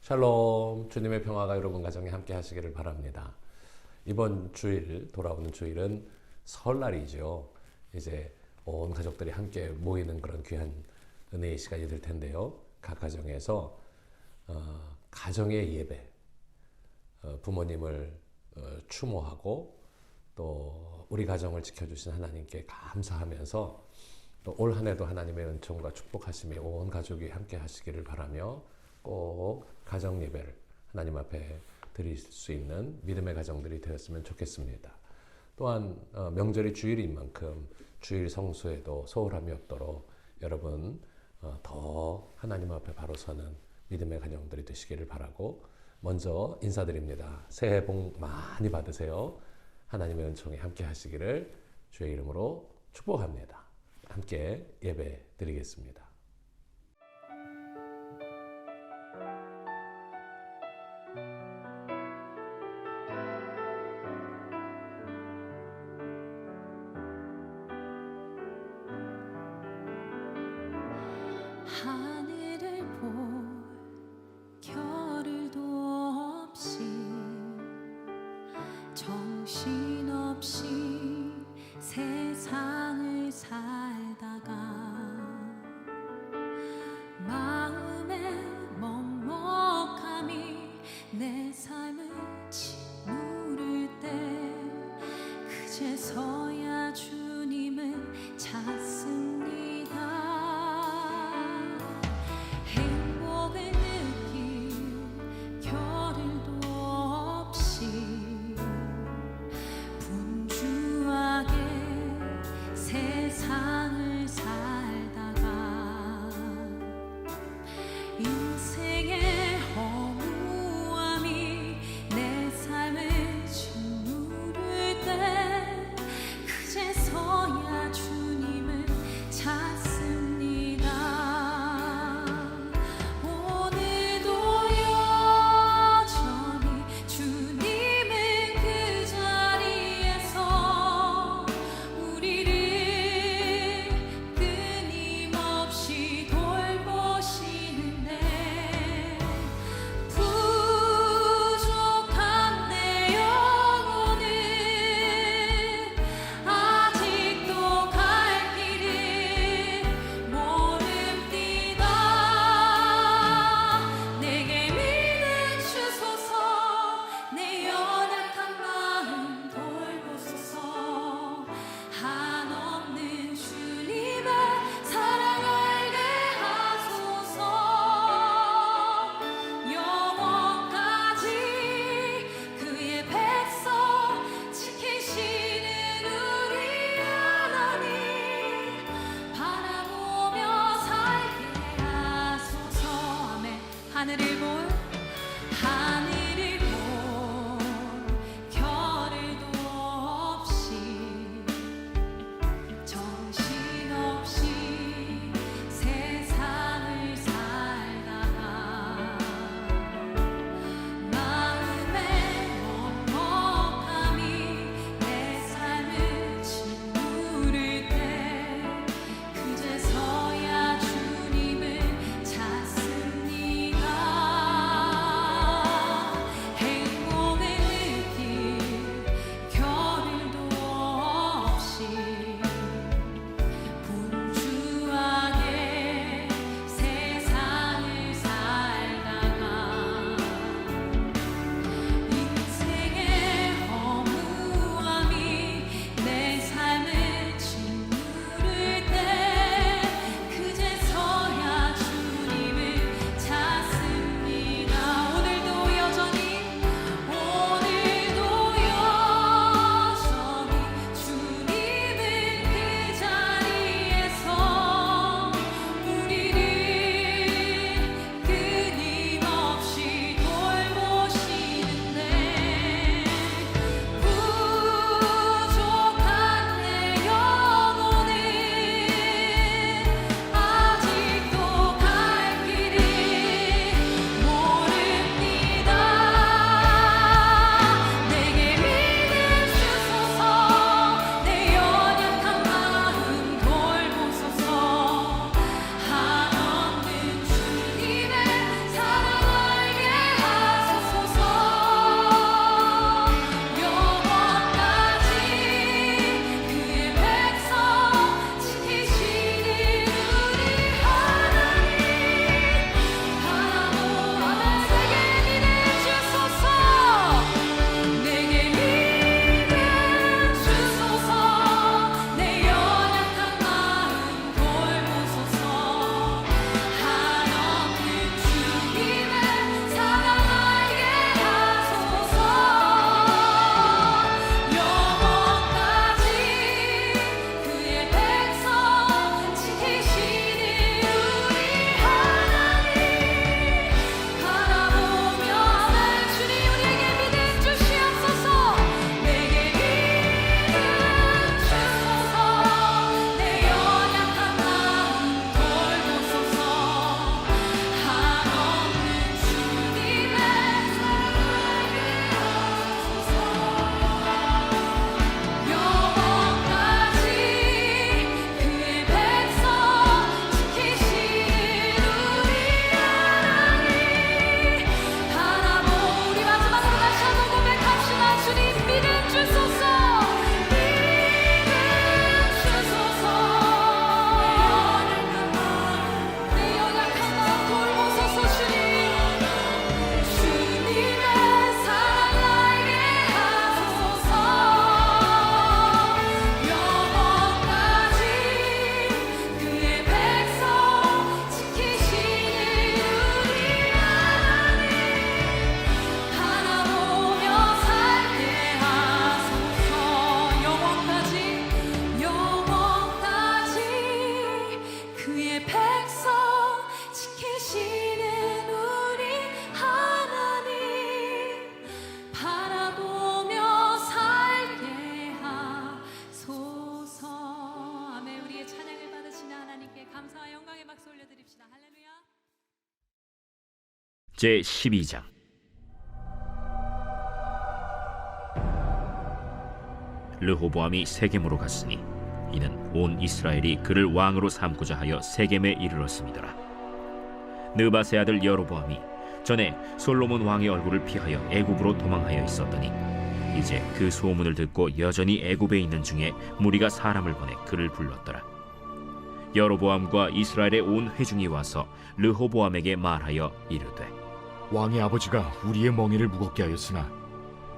샬롬, 주님의 평화가 여러분 가정에 함께 하시기를 바랍니다. 이번 주일, 돌아오는 주일은 설날이죠. 이제 온 가족들이 함께 모이는 그런 귀한 은혜의 시간이 될 텐데요. 각 가정에서 가정의 예배, 부모님을 추모하고 또 우리 가정을 지켜주신 하나님께 감사하면서 또 올 한 해도 하나님의 은총과 축복하심이 온 가족이 함께 하시기를 바라며 꼭 가정 예배를 하나님 앞에 드릴 수 있는 믿음의 가정들이 되었으면 좋겠습니다. 또한 명절이 주일인 만큼 주일 성수에도 소홀함이 없도록 여러분 더 하나님 앞에 바로 서는 믿음의 가정들이 되시기를 바라고 먼저 인사드립니다. 새해 복 많이 받으세요. 하나님의 은총이 함께 하시기를 주의 이름으로 축복합니다. 함께 예배 드리겠습니다. 하늘을 볼 겨를도 없이 정신없이 세상을 살다가 마음의 먹먹함이 내 삶을 짓누를 때 그제서야 주님을 찾습니다. 행복을 느낄 겨를도 없이 분주하게 세상을 살다가 인생의 허무함이 내 삶을 짓누를 때 그제서야 주님을 찾습니다. 오늘도 여전히 주님은 그 자리에서 우리를 끊임없이 돌보시는데 부족한 내 영혼은 아직도 갈 길을 모릅니다. 내게 믿음 주소서. 내 연약한 마음 돌보소서. 한없는 주님의 사랑 알게 하소서. 영원까지 그의 백성 지키시는 우리 하나님 바라보며 살게 하소서. 아멘. 하늘을 볼 겨를도 없이 정신없이 세상을 살다가 마음의 먹먹함이 내 삶을 짓누를 때 그제서야 주님을 찾습니다. 그의 백성 지키시는 우리 하나님 바라보며 살게 하소서. 아멘. 우리의 찬양을 받으시는 하나님께 감사와 영광의 박수 올려드립시다. 할렐루야. 제 12장. 르호보암이 세겜으로 갔으니 이는 온 이스라엘이 그를 왕으로 삼고자 하여 세겜에 이르렀음이더라. 느밧의 아들 여로보암이 전에 솔로몬 왕의 얼굴을 피하여 애굽으로 도망하여 있었더니 이제 그 소문을 듣고 여전히 애굽에 있는 중에 무리가 사람을 보내 그를 불렀더라. 여로보암과 이스라엘의 온 회중이 와서 르호보암에게 말하여 이르되 왕의 아버지가 우리의 멍에를 무겁게 하였으나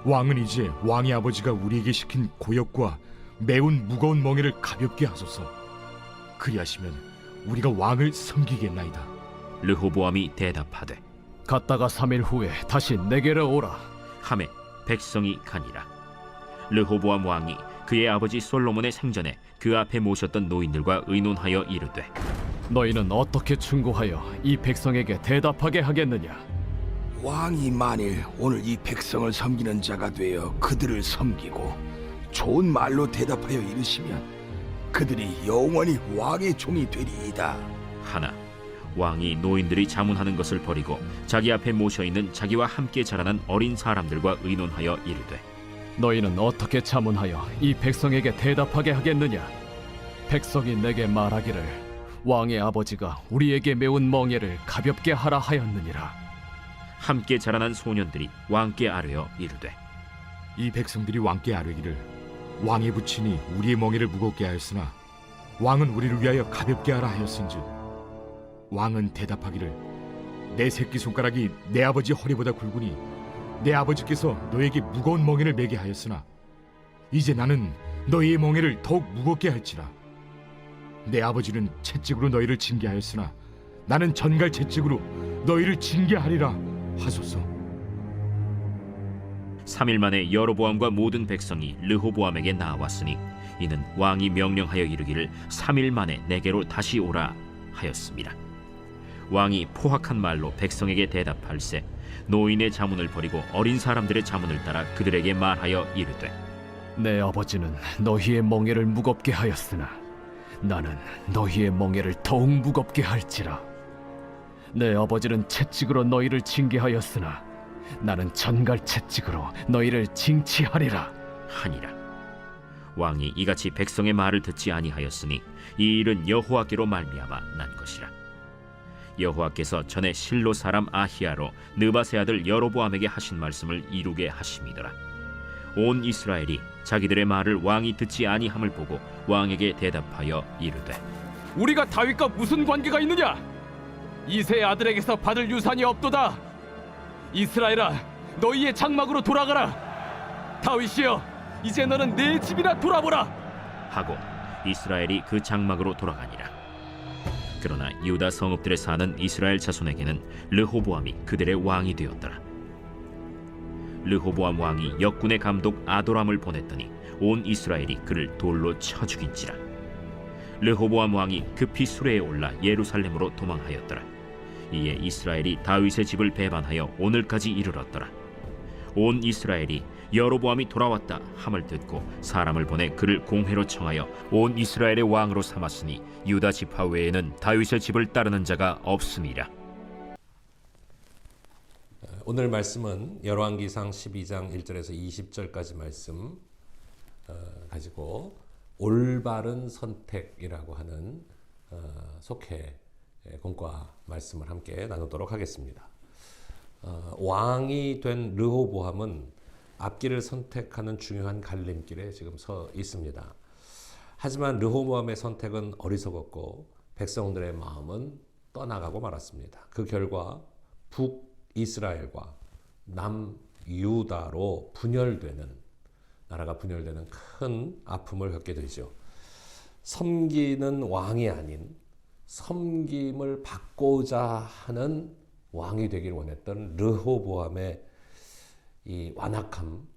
왕은 이제 왕의 아버지가 우리에게 시킨 고역과 매운 무거운 멍에를 가볍게 하소서. 그리하시면 우리가 왕을 섬기겠나이다. 르호보암이 대답하되 갔다가 3일 후에 다시 내게로 오라. 하매 백성이 가니라. 르호보암 왕이 그의 아버지 솔로몬의 생전에 그 앞에 모셨던 노인들과 의논하여 이르되 너희는 어떻게 충고하여 이 백성에게 대답하게 하겠느냐? 왕이 만일 오늘 이 백성을 섬기는 자가 되어 그들을 섬기고 좋은 말로 대답하여 이르시면 그들이 영원히 왕의 종이 되리이다. 하나 왕이 노인들이 자문하는 것을 버리고 자기 앞에 모셔있는 자기와 함께 자라난 어린 사람들과 의논하여 이르되 너희는 어떻게 자문하여 이 백성에게 대답하게 하겠느냐? 백성이 내게 말하기를 왕의 아버지가 우리에게 매운 멍에를 가볍게 하라 하였느니라. 함께 자라난 소년들이 왕께 아뢰어 이르되 이 백성들이 왕께 아뢰기를 왕의 부친이 우리의 멍에를 무겁게 하였으나 왕은 우리를 위하여 가볍게 하라 하였은즉 왕은 대답하기를 내 새끼손가락이 내 아버지 허리보다 굵으니 내 아버지께서 너에게 무거운 멍에를 매게 하였으나 이제 나는 너희의 멍에를 더욱 무겁게 할지라. 내 아버지는 채찍으로 너희를 징계하였으나 나는 전갈 채찍으로 너희를 징계하리라 하소서. 3일 만에 여로보암과 모든 백성이 르호보암에게 나왔으니 이는 왕이 명령하여 이르기를 3일 만에 내게로 다시 오라 하였습니다. 왕이 포악한 말로 백성에게 대답할세 노인의 자문을 버리고 어린 사람들의 자문을 따라 그들에게 말하여 이르되 내 아버지는 너희의 멍에를 무겁게 하였으나 나는 너희의 멍에를 더욱 무겁게 할지라. 내 아버지는 채찍으로 너희를 징계하였으나 나는 전갈 채찍으로 너희를 징치하리라 하니라. 왕이 이같이 백성의 말을 듣지 아니하였으니 이 일은 여호와께로 말미암아 난 것이라. 여호와께서 전에 실로 사람 아히야로 느밧의 아들 여로보암에게 하신 말씀을 이루게 하심이더라. 온 이스라엘이 자기들의 말을 왕이 듣지 아니함을 보고 왕에게 대답하여 이르되 우리가 다윗과 무슨 관계가 있느냐? 이새의 아들에게서 받을 유산이 없도다. 이스라엘아, 너희의 장막으로 돌아가라. 다윗이여, 이제 너는 내 집이나 돌아보라 하고 이스라엘이 그 장막으로 돌아가니라. 그러나 유다 성읍들에 사는 이스라엘 자손에게는 르호보암이 그들의 왕이 되었더라. 르호보암 왕이 역군의 감독 아도람을 보냈더니 온 이스라엘이 그를 돌로 쳐 죽인지라. 르호보암 왕이 급히 수레에 올라 예루살렘으로 도망하였더라. 이에 이스라엘이 다윗의 집을 배반하여 오늘까지 이르렀더라. 온 이스라엘이 여로보암이 돌아왔다 함을 듣고 사람을 보내 그를 공회로 청하여 온 이스라엘의 왕으로 삼았으니 유다 지파 외에는 다윗의 집을 따르는 자가 없음이라. 오늘 말씀은 열왕기상 12장 1절에서 20절까지 말씀 가지고 올바른 선택이라고 하는 속해 공과 말씀을 함께 나누도록 하겠습니다. 왕이 된 르호보암은 앞길을 선택하는 중요한 갈림길에 지금 서 있습니다. 하지만 르호보암의 선택은 어리석었고 백성들의 마음은 떠나가고 말았습니다. 그 결과 북이스라엘과 남유다로 나라가 분열되는 큰 아픔을 겪게 되죠. 섬기는 왕이 아닌 섬김을 받고자 하는 왕이 되길 원했던 르호보암의 이 완악함,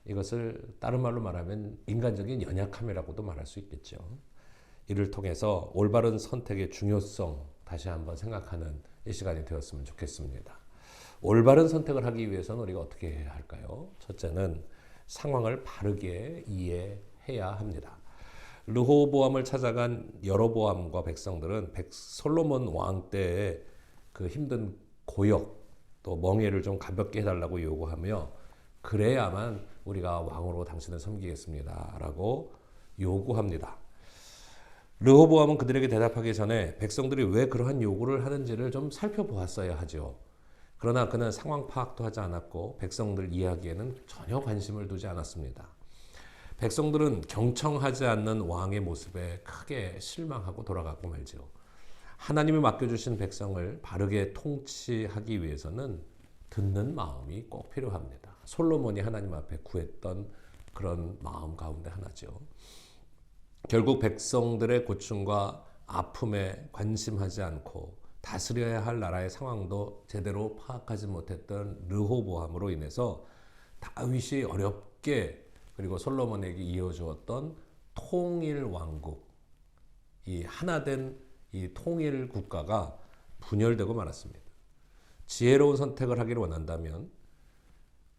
이것을 다른 말로 말하면 인간적인 연약함이라고도 말할 수 있겠죠. 이를 통해서 올바른 선택의 중요성 다시 한번 생각하는 이 시간이 되었으면 좋겠습니다. 올바른 선택을 하기 위해서는 우리가 어떻게 해야 할까요? 첫째는 상황을 바르게 이해해야 합니다. 르호보암을 찾아간 여로보암과 백성들은 솔로몬 왕 때의 그 힘든 고역 또 멍에를 좀 가볍게 해달라고 요구하며 그래야만 우리가 왕으로 당신을 섬기겠습니다 라고 요구합니다. 르호보암은 그들에게 대답하기 전에 백성들이 왜 그러한 요구를 하는지를 좀 살펴보았어야 하죠. 그러나 그는 상황 파악도 하지 않았고 백성들 이야기에는 전혀 관심을 두지 않았습니다. 백성들은 경청하지 않는 왕의 모습에 크게 실망하고 돌아가고 말죠. 하나님이 맡겨주신 백성을 바르게 통치하기 위해서는 듣는 마음이 꼭 필요합니다. 솔로몬이 하나님 앞에 구했던 그런 마음 가운데 하나죠. 결국 백성들의 고충과 아픔에 관심하지 않고 다스려야 할 나라의 상황도 제대로 파악하지 못했던 르호보암으로 인해서 다윗이 어렵게 그리고 솔로몬에게 이어주었던 통일 왕국, 이 하나된 이 통일 국가가 분열되고 말았습니다. 지혜로운 선택을 하기를 원한다면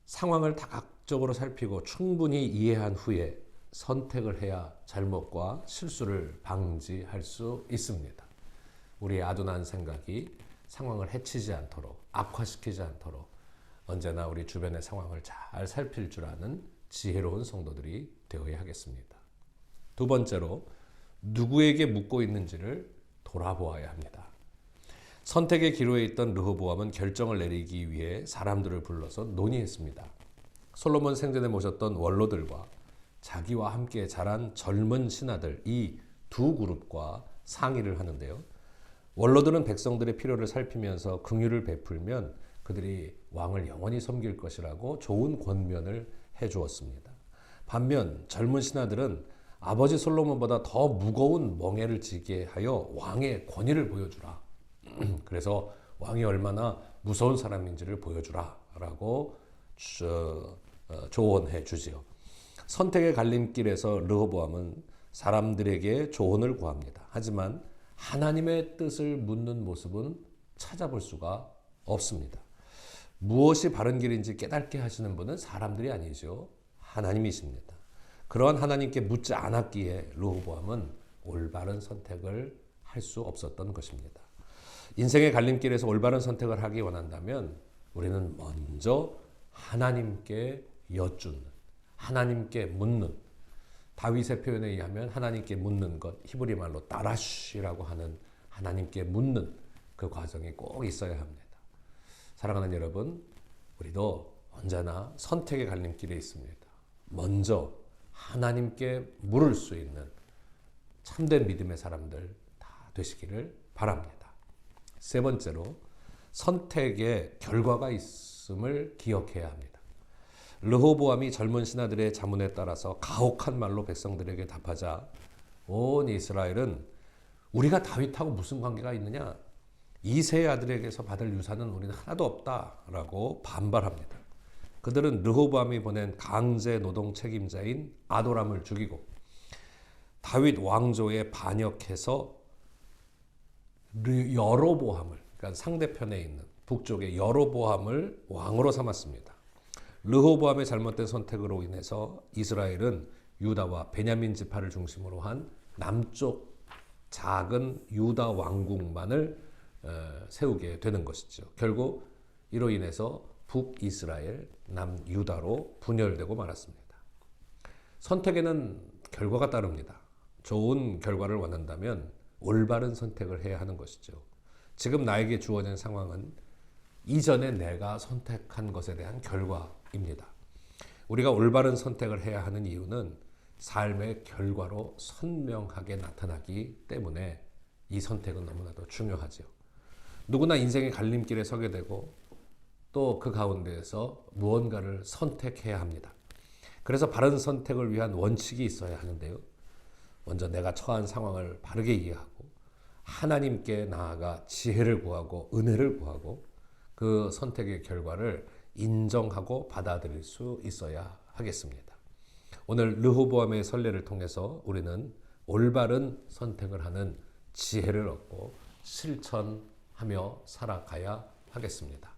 상황을 다각적으로 살피고 충분히 이해한 후에 선택을 해야 잘못과 실수를 방지할 수 있습니다. 우리의 아둔한 생각이 상황을 해치지 않도록, 악화시키지 않도록 언제나 우리 주변의 상황을 잘 살필 줄 아는 지혜로운 성도들이 되어야 하겠습니다. 두 번째로 누구에게 묻고 있는지를 돌아보아야 합니다. 선택의 기로에 있던 르호보암은 결정을 내리기 위해 사람들을 불러서 논의했습니다. 솔로몬 생전에 모셨던 원로들과 자기와 함께 자란 젊은 신하들 이 두 그룹과 상의를 하는데요. 원로들은 백성들의 필요를 살피면서 긍휼을 베풀면 그들이 왕을 영원히 섬길 것이라고 좋은 권면을 해주었습니다. 반면 젊은 신하들은 아버지 솔로몬보다 더 무거운 멍에를 지게 하여 왕의 권위를 보여주라. 그래서 왕이 얼마나 무서운 사람인지를 보여주라 라고 조언해 주지요. 선택의 갈림길에서 르호보암은 사람들에게 조언을 구합니다. 하지만 하나님의 뜻을 묻는 모습은 찾아볼 수가 없습니다. 무엇이 바른 길인지 깨닫게 하시는 분은 사람들이 아니죠. 하나님이십니다. 그러한 하나님께 묻지 않았기에 르호보암은 올바른 선택을 할 수 없었던 것입니다. 인생의 갈림길에서 올바른 선택을 하기 원한다면 우리는 먼저 하나님께 여쭙는, 하나님께 묻는, 다윗의 표현에 의하면 하나님께 묻는 것, 히브리 말로 따라쉬라고 하는 하나님께 묻는 그 과정이 꼭 있어야 합니다. 사랑하는 여러분, 우리도 언제나 선택의 갈림길에 있습니다. 먼저 하나님께 물을 수 있는 참된 믿음의 사람들 다 되시기를 바랍니다. 세 번째로 선택의 결과가 있음을 기억해야 합니다. 르호보암이 젊은 신하들의 자문에 따라서 가혹한 말로 백성들에게 답하자 온 이스라엘은 우리가 다윗하고 무슨 관계가 있느냐? 이세의 아들에게서 받을 유산은 우리는 하나도 없다라고 반발합니다. 그들은 르호보암이 보낸 강제 노동 책임자인 아도람을 죽이고 다윗 왕조에 반역해서 여로보암을, 그러니까 상대편에 있는 북쪽의 여로보암을 왕으로 삼았습니다. 르호보암의 잘못된 선택으로 인해서 이스라엘은 유다와 베냐민 지파를 중심으로 한 남쪽 작은 유다 왕국만을 세우게 되는 것이죠. 결국 이로 인해서 북이스라엘, 남유다로 분열되고 말았습니다. 선택에는 결과가 따릅니다. 좋은 결과를 원한다면 올바른 선택을 해야 하는 것이죠. 지금 나에게 주어진 상황은 이전에 내가 선택한 것에 대한 결과입니다. 우리가 올바른 선택을 해야 하는 이유는 삶의 결과로 선명하게 나타나기 때문에 이 선택은 너무나도 중요하죠. 누구나 인생의 갈림길에 서게 되고 또 그 가운데에서 무언가를 선택해야 합니다. 그래서 바른 선택을 위한 원칙이 있어야 하는데요. 먼저 내가 처한 상황을 바르게 이해하고 하나님께 나아가 지혜를 구하고 은혜를 구하고 그 선택의 결과를 인정하고 받아들일 수 있어야 하겠습니다. 오늘 르호보암의 선례를 통해서 우리는 올바른 선택을 하는 지혜를 얻고 실천하며 살아가야 하겠습니다.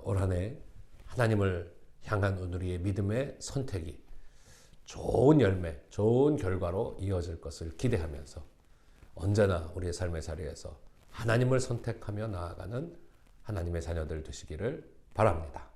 올 한 해 하나님을 향한 우리의 믿음의 선택이 좋은 열매, 좋은 결과로 이어질 것을 기대하면서 언제나 우리의 삶의 자리에서 하나님을 선택하며 나아가는 하나님의 자녀들 되시기를 바랍니다.